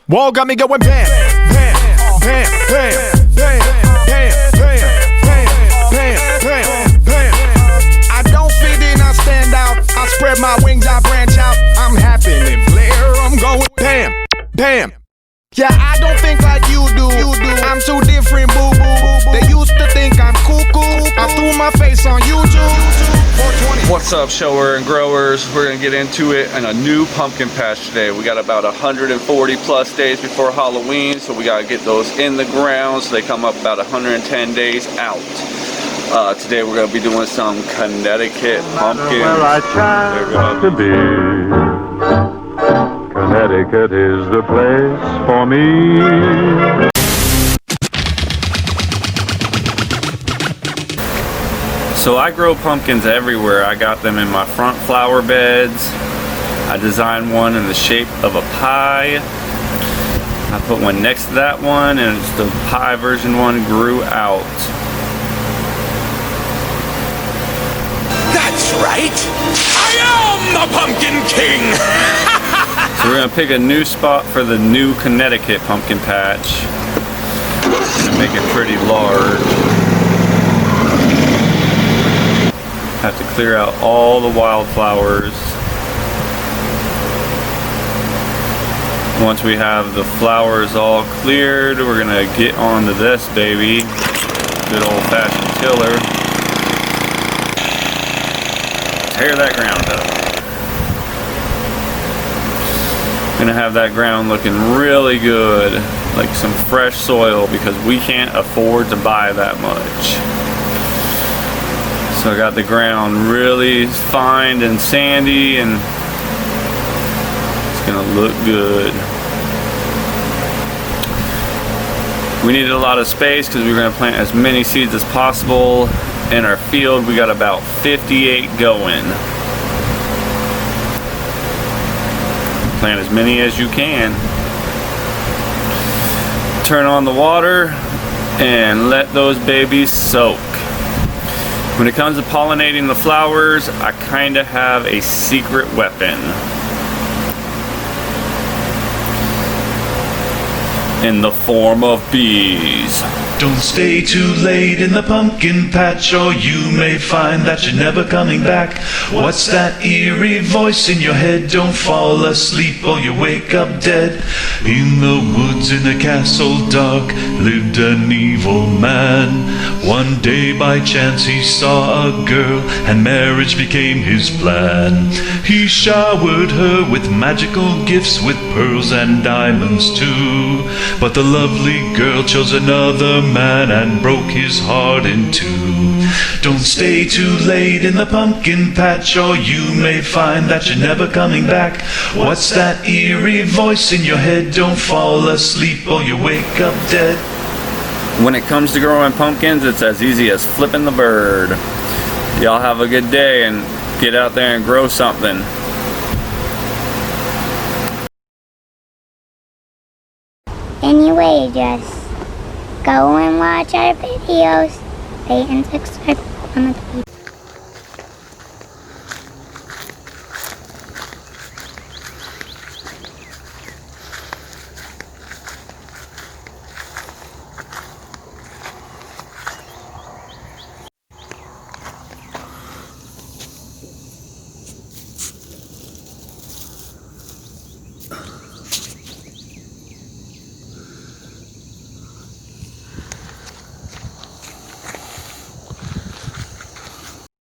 Wall got me going bam, bam, bam, bam, bam, bam, bam, bam, bam, bam, bam. I don't fit in, I stand out. I spread my wings, I branch out. I'm happening, flare, I'm going bam, bam. Yeah, I don't think like you do. I'm too different, boo boo. They used to think I'm cuckoo. I threw my face on YouTube. 420. What's up, shower and growers? We're gonna get into it in a new pumpkin patch today. We got about 140 plus days before Halloween, so we gotta get those in the ground so they come up about 110 days out. Today we're gonna be doing some Connecticut pumpkins. Where I try to be. Connecticut is the place for me. So I grow pumpkins everywhere. I got them in my front flower beds. I designed one in the shape of a pie. I put one next to that one, and it's the pie version one grew out. That's right! I am the Pumpkin King! So we're gonna pick a new spot for the new Connecticut pumpkin patch and make it pretty large. Have to clear out all the wildflowers. Once we have the flowers all cleared, we're gonna get onto this baby. Good old-fashioned tiller. Tear that ground up. Gonna have that ground looking really good, like some fresh soil, because we can't afford to buy that much. So I got the ground really fine and sandy, and it's gonna look good. We needed a lot of space because we were gonna plant as many seeds as possible. In our field, we got about 58 going. Plant as many as you can. Turn on the water and let those babies soak. When it comes to pollinating the flowers, I kind of have a secret weapon. In the form of bees. Don't stay too late in the pumpkin patch, or you may find that you're never coming back. What's that eerie voice in your head? Don't fall asleep or you wake up dead. In the woods in a castle dark lived an evil man. One day by chance he saw a girl, and marriage became his plan. He showered her with magical gifts, with pearls and diamonds too. But the lovely girl chose another man and broke his heart in two. Don't stay too late in the pumpkin patch, or you may find that you're never coming back. What's that eerie voice in your head? Don't fall asleep or you wake up dead. When it comes to growing pumpkins, it's as easy as flipping the bird. Y'all have a good day and get out there and grow something. Anyway, just go and watch our videos. Rate and subscribe on the